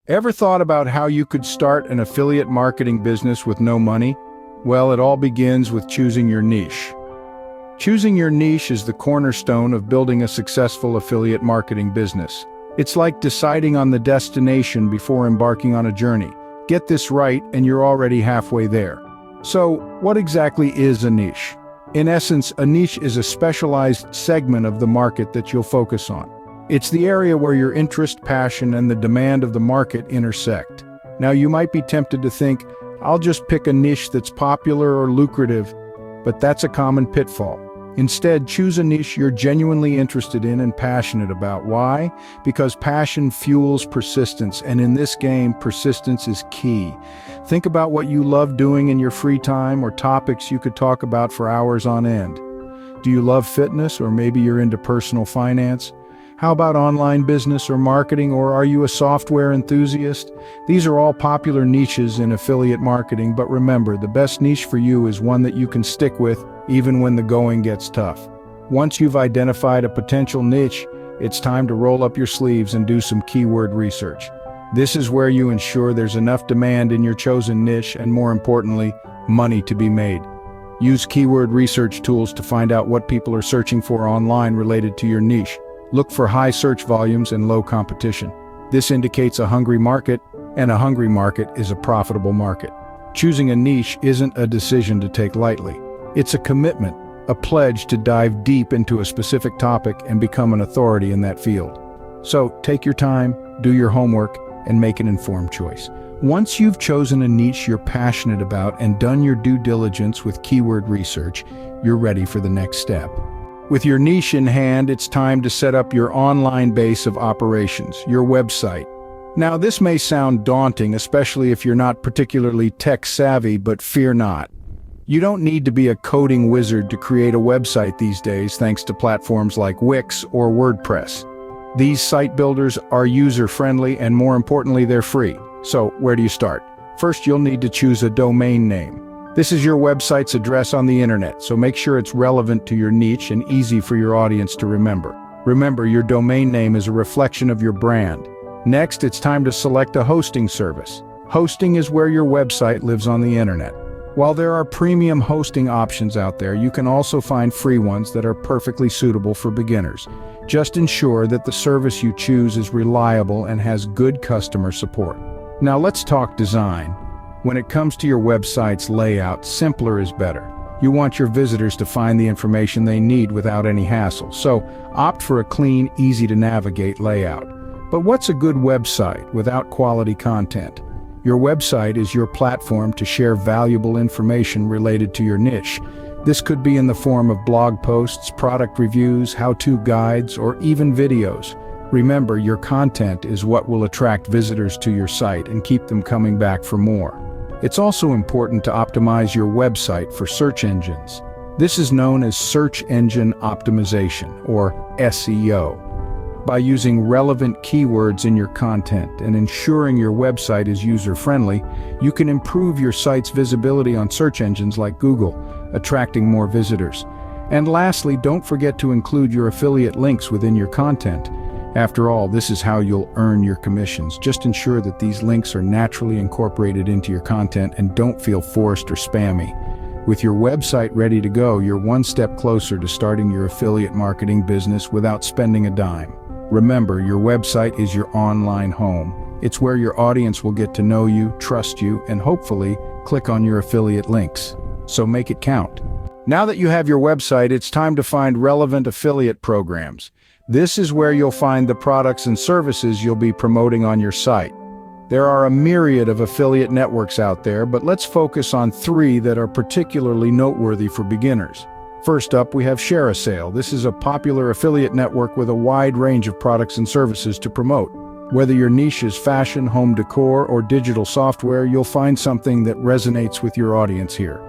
Ever thought about how you could start an affiliate marketing business with no money? Well, it all begins with choosing your niche. Choosing your niche is the cornerstone of building a successful affiliate marketing business. It's like deciding on the destination before embarking on a journey. Get this right and you're already halfway there. So, what exactly is a niche? In essence, a niche is a specialized segment of the market that you'll focus on. It's the area where your interest, passion, and the demand of the market intersect. Now, you might be tempted to think, I'll just pick a niche that's popular or lucrative, but that's a common pitfall. Instead, choose a niche you're genuinely interested in and passionate about. Why? Because passion fuels persistence, and in this game, persistence is key. Think about what you love doing in your free time or topics you could talk about for hours on end. Do you love fitness, or maybe you're into personal finance? How about online business or marketing, or are you a software enthusiast? These are all popular niches in affiliate marketing, but remember, the best niche for you is one that you can stick with even when the going gets tough. Once you've identified a potential niche, it's time to roll up your sleeves and do some keyword research. This is where you ensure there's enough demand in your chosen niche and, more importantly, money to be made. Use keyword research tools to find out what people are searching for online related to your niche. Look for high search volumes and low competition. This indicates a hungry market, and a hungry market is a profitable market. Choosing a niche isn't a decision to take lightly. It's a commitment, a pledge to dive deep into a specific topic and become an authority in that field. So, take your time, do your homework, and make an informed choice. Once you've chosen a niche you're passionate about and done your due diligence with keyword research, you're ready for the next step. With your niche in hand, it's time to set up your online base of operations, your website. Now, this may sound daunting, especially if you're not particularly tech-savvy, but fear not. You don't need to be a coding wizard to create a website these days, thanks to platforms like Wix or WordPress. These site builders are user-friendly, and more importantly, they're free. So, where do you start? First, you'll need to choose a domain name. This is your website's address on the internet, so make sure it's relevant to your niche and easy for your audience to remember. Remember, your domain name is a reflection of your brand. Next, it's time to select a hosting service. Hosting is where your website lives on the internet. While there are premium hosting options out there, you can also find free ones that are perfectly suitable for beginners. Just ensure that the service you choose is reliable and has good customer support. Now let's talk design. When it comes to your website's layout, simpler is better. You want your visitors to find the information they need without any hassle, so opt for a clean, easy-to-navigate layout. But what's a good website without quality content? Your website is your platform to share valuable information related to your niche. This could be in the form of blog posts, product reviews, how-to guides, or even videos. Remember, your content is what will attract visitors to your site and keep them coming back for more. It's also important to optimize your website for search engines. This is known as search engine optimization, or SEO. By using relevant keywords in your content and ensuring your website is user-friendly, you can improve your site's visibility on search engines like Google, attracting more visitors. And lastly, don't forget to include your affiliate links within your content. After all, this is how you'll earn your commissions. Just ensure that these links are naturally incorporated into your content and don't feel forced or spammy. With your website ready to go, you're one step closer to starting your affiliate marketing business without spending a dime. Remember, your website is your online home. It's where your audience will get to know you, trust you, and hopefully click on your affiliate links. So make it count. Now that you have your website, it's time to find relevant affiliate programs. This is where you'll find the products and services you'll be promoting on your site. There are a myriad of affiliate networks out there, but let's focus on 3 that are particularly noteworthy for beginners. First up, we have ShareASale. This is a popular affiliate network with a wide range of products and services to promote. Whether your niche is fashion, home decor, or digital software, you'll find something that resonates with your audience here.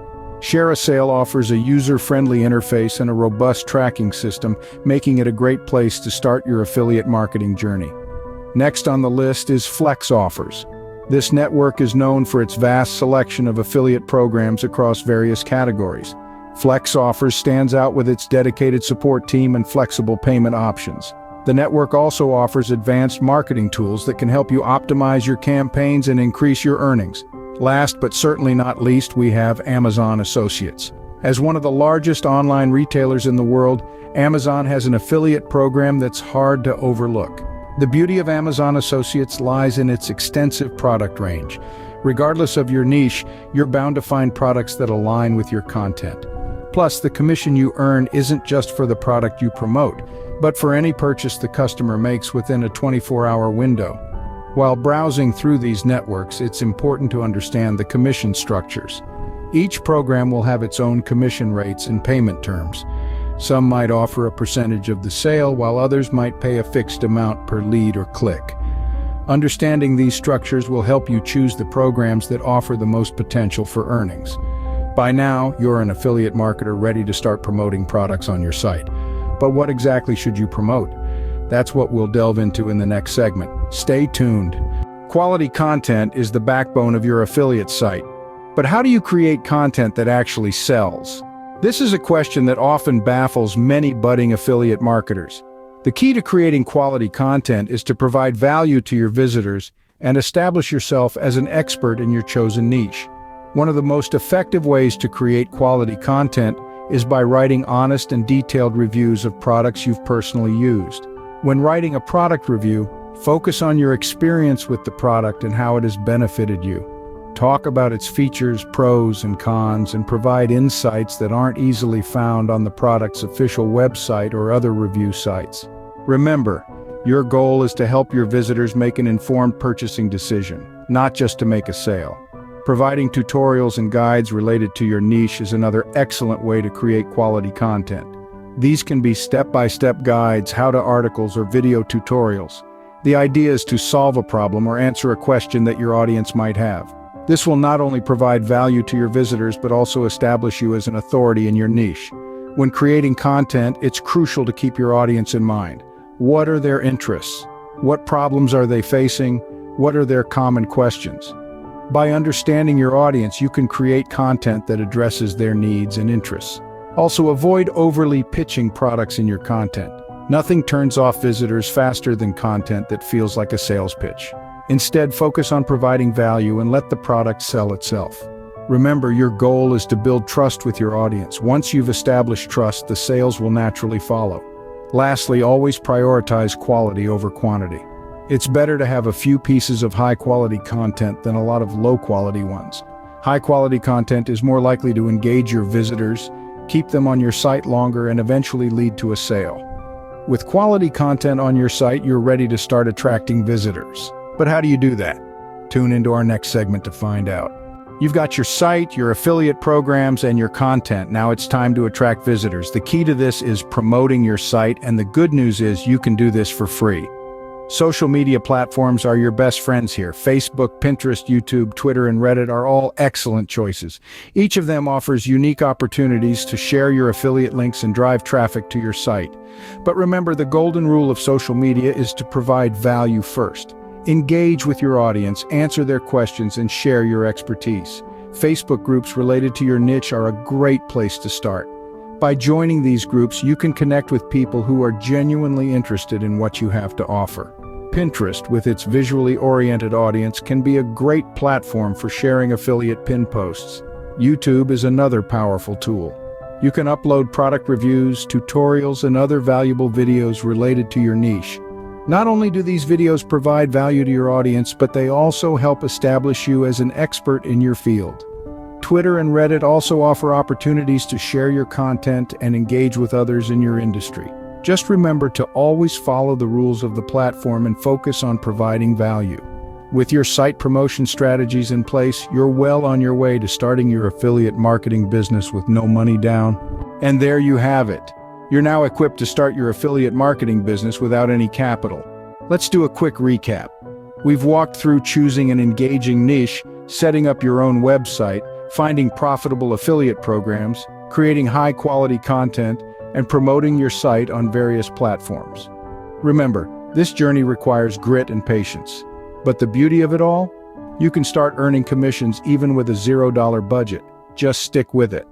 ShareASale offers a user-friendly interface and a robust tracking system, making it a great place to start your affiliate marketing journey. Next on the list is Flex Offers. This network is known for its vast selection of affiliate programs across various categories. Flex Offers stands out with its dedicated support team and flexible payment options. The network also offers advanced marketing tools that can help you optimize your campaigns and increase your earnings. Last but certainly not least, we have Amazon Associates. As one of the largest online retailers in the world, Amazon has an affiliate program that's hard to overlook. The beauty of Amazon Associates lies in its extensive product range. Regardless of your niche, you're bound to find products that align with your content. Plus, the commission you earn isn't just for the product you promote, but for any purchase the customer makes within a 24-hour window. While browsing through these networks, it's important to understand the commission structures. Each program will have its own commission rates and payment terms. Some might offer a percentage of the sale, while others might pay a fixed amount per lead or click. Understanding these structures will help you choose the programs that offer the most potential for earnings. By now, you're an affiliate marketer ready to start promoting products on your site. But what exactly should you promote? That's what we'll delve into in the next segment. Stay tuned. Quality content is the backbone of your affiliate site. But how do you create content that actually sells? This is a question that often baffles many budding affiliate marketers. The key to creating quality content is to provide value to your visitors and establish yourself as an expert in your chosen niche. One of the most effective ways to create quality content is by writing honest and detailed reviews of products you've personally used. When writing a product review, focus on your experience with the product and how it has benefited you. Talk about its features, pros and cons, and provide insights that aren't easily found on the product's official website or other review sites. Remember, your goal is to help your visitors make an informed purchasing decision, not just to make a sale. Providing tutorials and guides related to your niche is another excellent way to create quality content. These can be step-by-step guides, how-to articles, or video tutorials. The idea is to solve a problem or answer a question that your audience might have. This will not only provide value to your visitors, but also establish you as an authority in your niche. When creating content, it's crucial to keep your audience in mind. What are their interests? What problems are they facing? What are their common questions? By understanding your audience, you can create content that addresses their needs and interests. Also, avoid overly pitching products in your content. Nothing turns off visitors faster than content that feels like a sales pitch. Instead, focus on providing value and let the product sell itself. Remember, your goal is to build trust with your audience. Once you've established trust, the sales will naturally follow. Lastly, always prioritize quality over quantity. It's better to have a few pieces of high-quality content than a lot of low-quality ones. High-quality content is more likely to engage your visitors, keep them on your site longer, and eventually lead to a sale. With quality content on your site, you're ready to start attracting visitors. But how do you do that? Tune into our next segment to find out. You've got your site, your affiliate programs, and your content. Now it's time to attract visitors. The key to this is promoting your site, and the good news is you can do this for free. Social media platforms are your best friends here. Facebook, Pinterest, YouTube, Twitter, and Reddit are all excellent choices. Each of them offers unique opportunities to share your affiliate links and drive traffic to your site. But remember, the golden rule of social media is to provide value first. Engage with your audience, answer their questions, and share your expertise. Facebook groups related to your niche are a great place to start. By joining these groups, you can connect with people who are genuinely interested in what you have to offer. Pinterest, with its visually oriented audience, can be a great platform for sharing affiliate pin posts. YouTube is another powerful tool. You can upload product reviews, tutorials, and other valuable videos related to your niche. Not only do these videos provide value to your audience, but they also help establish you as an expert in your field. Twitter and Reddit also offer opportunities to share your content and engage with others in your industry. Just remember to always follow the rules of the platform and focus on providing value. With your site promotion strategies in place, you're well on your way to starting your affiliate marketing business with no money down. And there you have it. You're now equipped to start your affiliate marketing business without any capital. Let's do a quick recap. We've walked through choosing an engaging niche, setting up your own website, finding profitable affiliate programs, creating high-quality content, and promoting your site on various platforms. Remember, this journey requires grit and patience. But the beauty of it all? You can start earning commissions even with a $0 budget. Just stick with it.